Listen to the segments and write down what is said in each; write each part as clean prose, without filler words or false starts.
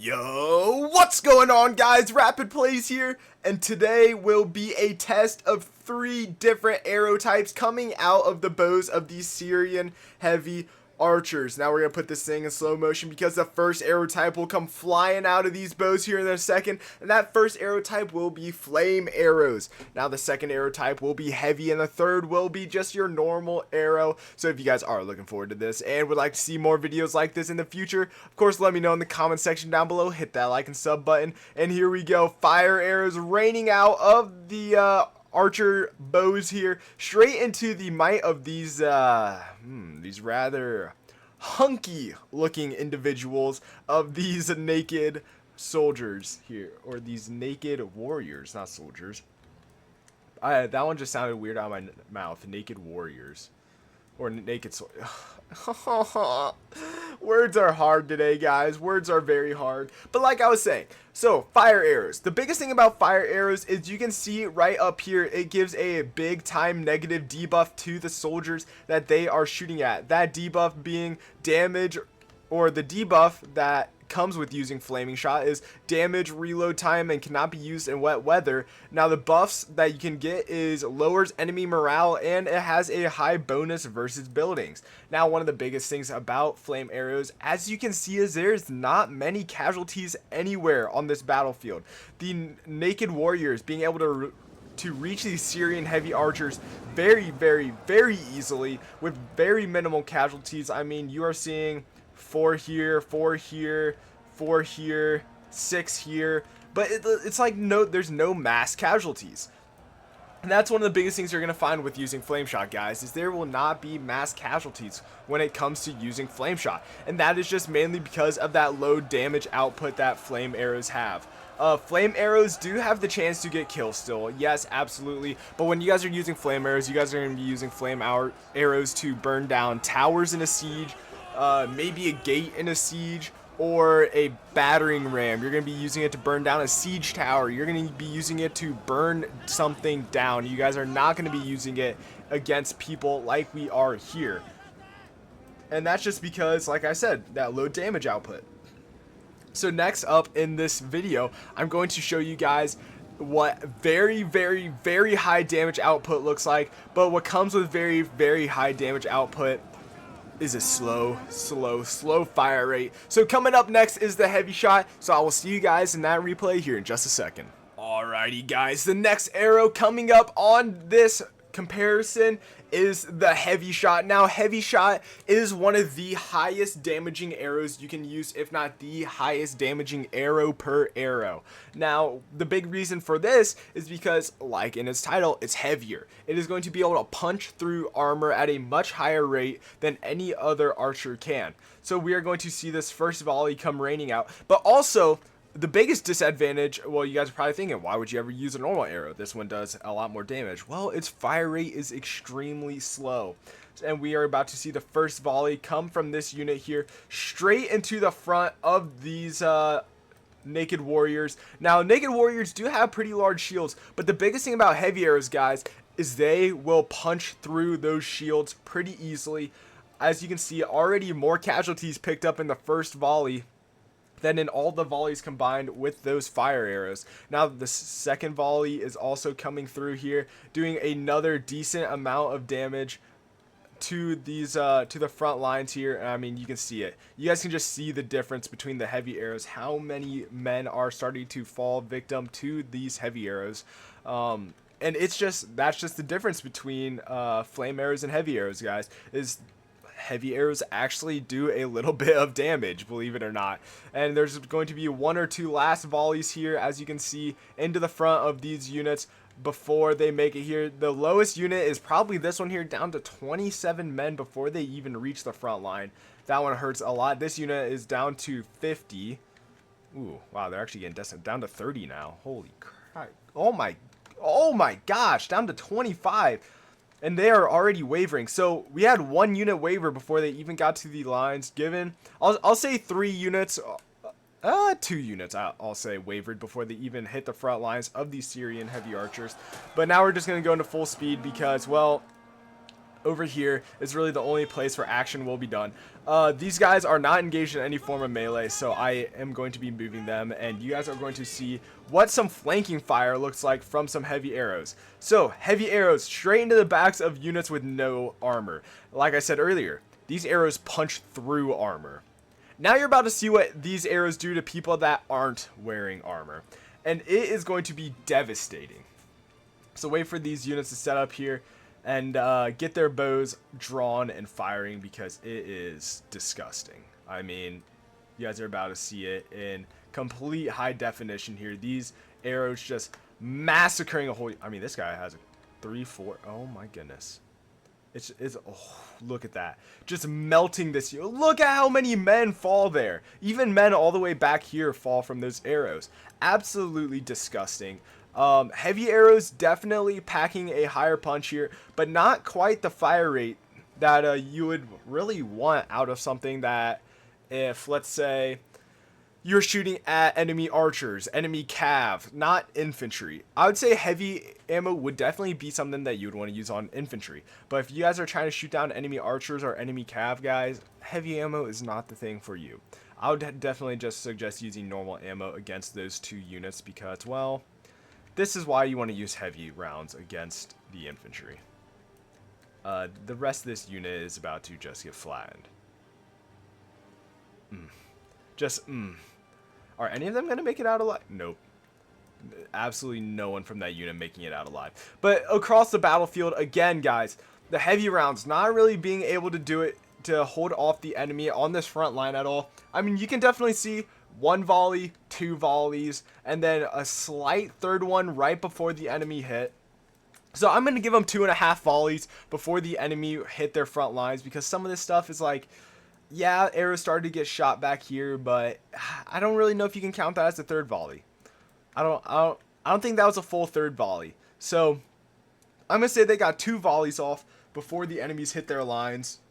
Yo, what's going on, guys? Rapid Plays here, and today will be a test of 3 different arrow types coming out of the bows of these Syrian heavy archers. Now we're going to put this thing in slow motion because the first arrow type will come flying out of these bows here in a second, and that first arrow type will be flame arrows. Now the second arrow type will be heavy, and the third will be just your normal arrow. So if you guys are looking forward to this and would like to see more videos like this in the future, of course let me know in the comment section down below. Hit that like and sub button, and here we go. Fire arrows raining out of the archer bows here straight into the might of these rather hunky looking individuals of these naked soldiers here, or these naked warriors, not soldiers. That one just sounded weird out of my mouth. Naked warriors. Or naked Words are hard today, guys. Words are very hard. But like I was saying, so fire arrows. The biggest thing about fire arrows is you can see right up here, it gives a big time negative debuff to the soldiers that they are shooting at. That debuff being damage, or the debuff that comes with using flaming shot is damage, reload time, and cannot be used in wet weather. Now the buffs that you can get is lowers enemy morale, and it has a high bonus versus buildings. Now one of the biggest things about flame arrows, as you can see, is there's not many casualties anywhere on this battlefield. The naked warriors being able to reach these Syrian heavy archers very, very, very easily with very minimal casualties. I mean, you are seeing 4 here, 4 here, 4 here, 6 here, but it's like there's no mass casualties. And that's one of the biggest things you're going to find with using flame shot, guys, is there will not be mass casualties when it comes to using flame shot. And that is just mainly because of that low damage output that flame arrows have. Flame arrows do have the chance to get kills still, yes, absolutely, but when you guys are using flame arrows, you guys are going to be using flame arrows to burn down towers in a siege, maybe a gate in a siege, or a battering ram. You're going to be using it to burn down a siege tower. You're going to be using it to burn something down. You guys are not going to be using it against people like we are here. And that's just because, like I said, that low damage output. So next up in this video, I'm going to show you guys what very, very, very high damage output looks like, but what comes with very, very high damage output is a slow fire rate. So coming up next is the heavy shot, so I will see you guys in that replay here in just a second. Alrighty guys, the next arrow coming up on this comparison is the heavy shot. Now heavy shot is one of the highest damaging arrows you can use, if not the highest damaging arrow per arrow. Now the big reason for this is because, like in its title, it's heavier. It is going to be able to punch through armor at a much higher rate than any other archer can. So we are going to see this first volley come raining out, but also the biggest disadvantage, well, you guys are probably thinking, why would you ever use a normal arrow? This one does a lot more damage. Well, its fire rate is extremely slow. And we are about to see the first volley come from this unit here straight into the front of these naked warriors. Now, naked warriors do have pretty large shields, but the biggest thing about heavy arrows, guys, is they will punch through those shields pretty easily. As you can see, already more casualties picked up in the first volley than in all the volleys combined with those fire arrows. Now the second volley is also coming through here, doing another decent amount of damage to these to the front lines here. And I mean, you can see it. You guys can just see the difference between the heavy arrows, how many men are starting to fall victim to these heavy arrows. And that's just the difference between flame arrows and heavy arrows, guys, is heavy arrows actually do a little bit of damage, believe it or not. And there's going to be 1 or 2 last volleys here, as you can see, into the front of these units before they make it here. The lowest unit is probably this one here, down to 27 men before they even reach the front line. That one hurts a lot. This unit is down to 50. Ooh, wow, they're actually getting down to 30 now. Holy crap. Oh my gosh, down to 25. And they are already wavering. So we had 1 unit waver before they even got to the lines. Given, I'll say 3 units, 2 units, I'll say, wavered before they even hit the front lines of these Syrian heavy archers. But now we're just going to go into full speed because, well, over here is really the only place where action will be done. These guys are not engaged in any form of melee, so I am going to be moving them, and you guys are going to see what some flanking fire looks like from some heavy arrows. So, heavy arrows straight into the backs of units with no armor. Like I said earlier, these arrows punch through armor. Now you're about to see what these arrows do to people that aren't wearing armor, and it is going to be devastating. So wait for these units to set up here and get their bows drawn and firing, because it is disgusting. I mean, you guys are about to see it in complete high definition here. These arrows just massacring a whole... I mean, this guy has a 3-4. Oh my goodness. It's oh, look at that. Just melting this. Look at how many men fall there. Even men all the way back here fall from those arrows. Absolutely disgusting. Heavy arrows definitely packing a higher punch here, but not quite the fire rate that you would really want out of something that, if, let's say, you're shooting at enemy archers, enemy cav, not infantry. I would say heavy ammo would definitely be something that you would want to use on infantry. But if you guys are trying to shoot down enemy archers or enemy cav guys, heavy ammo is not the thing for you. I would definitely just suggest using normal ammo against those two units, because, well, this is why you want to use heavy rounds against the infantry. The rest of this unit is about to just get flattened. Are any of them going to make it out alive? Nope. Absolutely no one from that unit making it out alive. But across the battlefield, again, guys, the heavy rounds not really being able to do it to hold off the enemy on this front line at all. I mean, you can definitely see one volley, two volleys, and then a slight third one right before the enemy hit. So I'm going to give them 2.5 volleys before the enemy hit their front lines, because some of this stuff is like, yeah, arrows started to get shot back here, but I don't really know if you can count that as a third volley. I don't think that was a full third volley. So I'm going to say they got 2 volleys off before the enemies hit their lines.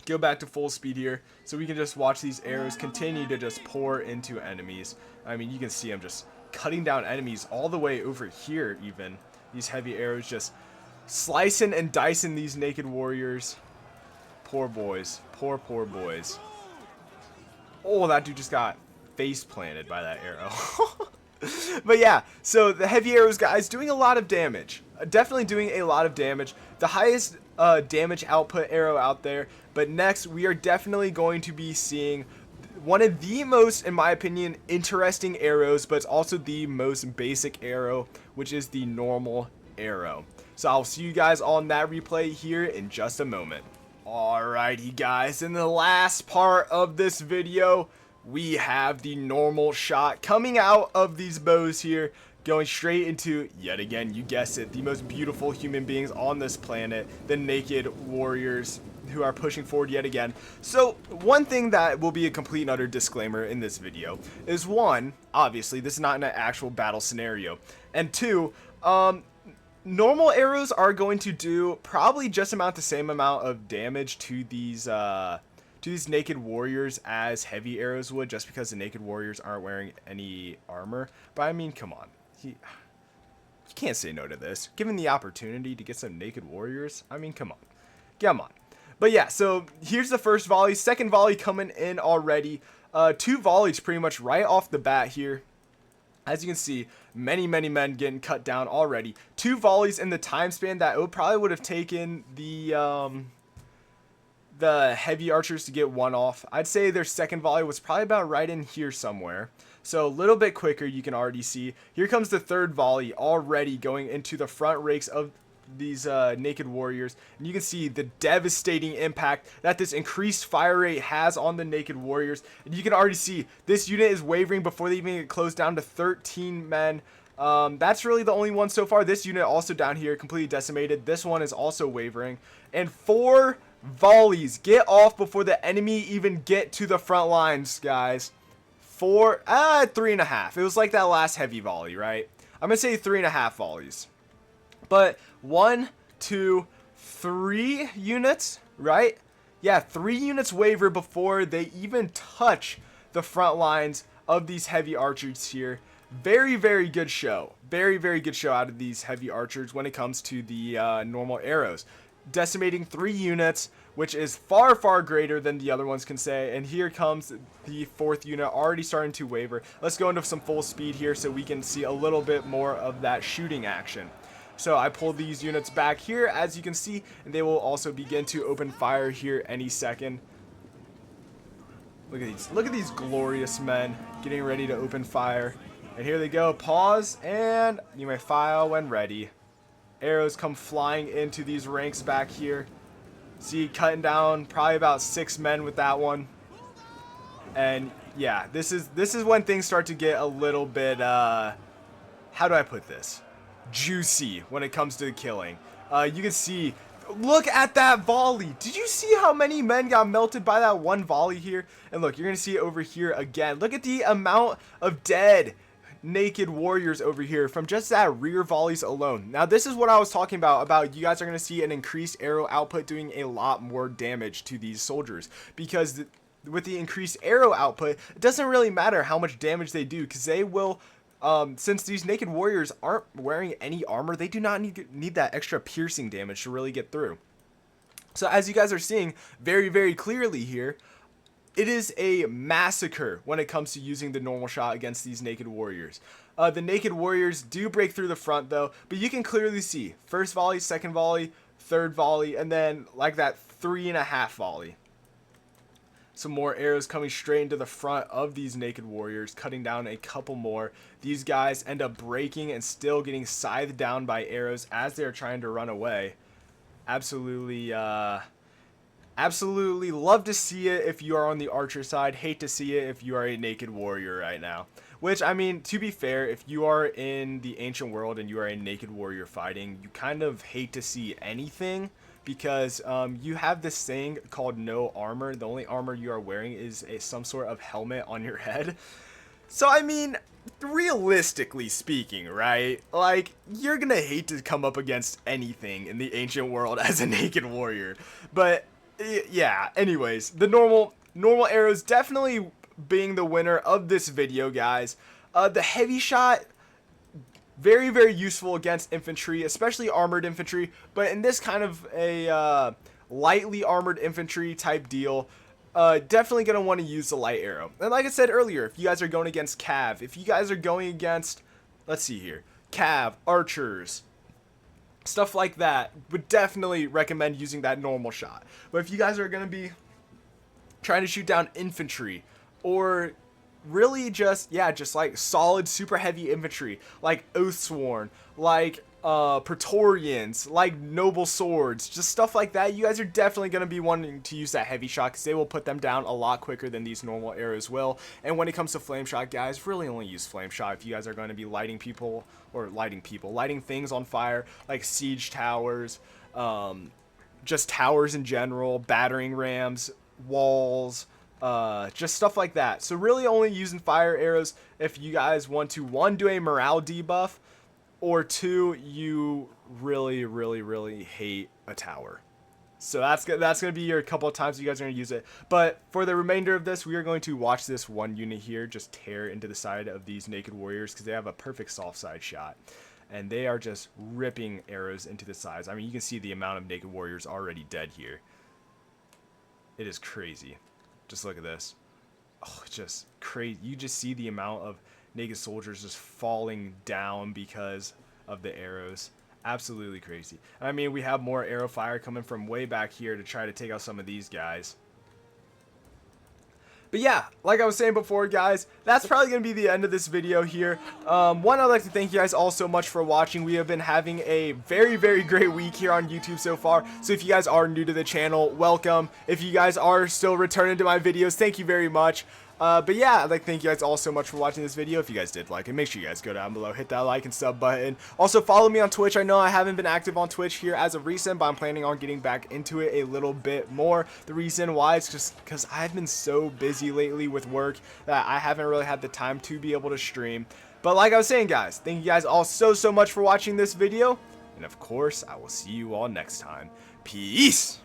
Go back to full speed here so we can just watch these arrows continue to just pour into enemies. I mean, you can see them just cutting down enemies all the way over here even. These heavy arrows just slicing and dicing these naked warriors. Poor boys. Poor boys. Oh, that dude just got face planted by that arrow. But yeah, so the heavy arrows, guys, doing a lot of damage. Definitely doing a lot of damage. The highest damage output arrow out there. But next, we are definitely going to be seeing one of the most, in my opinion, interesting arrows, but it's also the most basic arrow, which is the normal arrow. So I'll see you guys on that replay here in just a moment. Alrighty, guys, in the last part of this video, we have the normal shot coming out of these bows here, going straight into, yet again, you guessed it, the most beautiful human beings on this planet, the naked warriors who are pushing forward yet again. So one thing that will be a complete and utter disclaimer in this video is, one, obviously this is not an actual battle scenario, and two, normal arrows are going to do probably just about the same amount of damage to these naked warriors as heavy arrows would, just because the naked warriors aren't wearing any armor. But I mean, come on, you can't say no to this. Given the opportunity to get some naked warriors, I mean, come on. But yeah, so here's the first volley. Second volley coming in already. 2 volleys pretty much right off the bat here. As you can see, many men getting cut down already. 2 volleys in the time span that it probably would have taken the heavy archers to get 1 off. I'd say their second volley was probably about right in here somewhere. So a little bit quicker, you can already see. Here comes the third volley already going into the front ranks of these naked warriors, and you can see the devastating impact that this increased fire rate has on the naked warriors. And you can already see this unit is wavering before they even get closed down to 13 men. That's really the only one so far. This unit also down here completely decimated. This one is also wavering, and 4 volleys get off before the enemy even get to the front lines, guys. 3.5. It was like that last heavy volley, right? I'm gonna say 3.5 volleys. But 1, 2, 3 units, right? Yeah, 3 units waver before they even touch the front lines of these heavy archers here. Very good show. Very good show out of these heavy archers when it comes to the normal arrows. decimating 3 units, which is far, far greater than the other ones can say. And here comes the 4th unit already starting to waver. Let's go into some full speed here so we can see a little bit more of that shooting action. So I pulled these units back here, as you can see, and they will also begin to open fire here any second. Look at these glorious men getting ready to open fire. And here they go. Pause, and you may fire when ready. Arrows come flying into these ranks back here. See, cutting down probably about 6 men with that one. And yeah, this is when things start to get a little bit, how do I put this? Juicy when it comes to the killing. You can see, look at that volley. Did you see how many men got melted by that one volley here? And look, you're gonna see it over here again. Look at the amount of dead naked warriors over here from just that rear volleys alone. Now this is what I was talking about you guys are going to see an increased arrow output doing a lot more damage to these soldiers, because with the increased arrow output, it doesn't really matter how much damage they do, because they will since these naked warriors aren't wearing any armor, they do not need that extra piercing damage to really get through. So as you guys are seeing very, very clearly here, it is a massacre when it comes to using the normal shot against these naked warriors. The naked warriors do break through the front though, but you can clearly see first volley, second volley, third volley, and then like that 3.5 volley. Some more arrows coming straight into the front of these naked warriors, cutting down a couple more. These guys end up breaking and still getting scythed down by arrows as they're trying to run away. Absolutely love to see it if you are on the archer side. Hate to see it if you are a naked warrior right now. Which, I mean, to be fair, if you are in the ancient world and you are a naked warrior fighting, you kind of hate to see anything, because you have this thing called no armor. The only armor you are wearing is some sort of helmet on your head. So, I mean, realistically speaking, right? Like, you're gonna hate to come up against anything in the ancient world as a naked warrior. But yeah, anyways, the normal arrows definitely being the winner of this video, guys. The heavy shot, very, very useful against infantry, especially armored infantry, but in this kind of a lightly armored infantry type deal, definitely going to want to use the light arrow. And like I said earlier, if you guys are going against cav, if you guys are going against, let's see here, cav, archers, stuff like that, would definitely recommend using that normal shot. But if you guys are going to be trying to shoot down infantry, or really just like solid super heavy infantry, like Oathsworn, like Praetorians, like Noble Swords, just stuff like that, you guys are definitely going to be wanting to use that heavy shot, because they will put them down a lot quicker than these normal arrows will. And when it comes to flame shot, guys, really only use flame shot if you guys are going to be lighting things on fire, like siege towers, just towers in general, battering rams, walls, just stuff like that. So really only using fire arrows if you guys want to, 1, do a morale debuff, or 2, you really hate a tower. So that's going to be your couple of times you guys are going to use it. But for the remainder of this, we are going to watch this one unit here just tear into the side of these naked warriors, because they have a perfect soft side shot. And they are just ripping arrows into the sides. I mean, you can see the amount of naked warriors already dead here. It is crazy. Just look at this. Oh, just crazy. You just see the amount of naked soldiers just falling down because of the arrows. Absolutely crazy. I mean, we have more arrow fire coming from way back here to try to take out some of these guys. But yeah, like I was saying before, guys, that's probably going to be the end of this video here. One, I'd like to thank you guys all so much for watching. We have been having a very, very great week here on YouTube so far. So if you guys are new to the channel, welcome. If you guys are still returning to my videos, thank you very much. But yeah, I'd like to thank you guys all so much for watching this video. If you guys did like it, make sure you guys go down below, hit that like and sub button. Also, follow me on Twitch. I know I haven't been active on Twitch here as of recent, but I'm planning on getting back into it a little bit more. The reason why is just because I've been so busy lately with work that I haven't really had the time to be able to stream. But like I was saying, guys, thank you guys all so much for watching this video. And of course, I will see you all next time. Peace!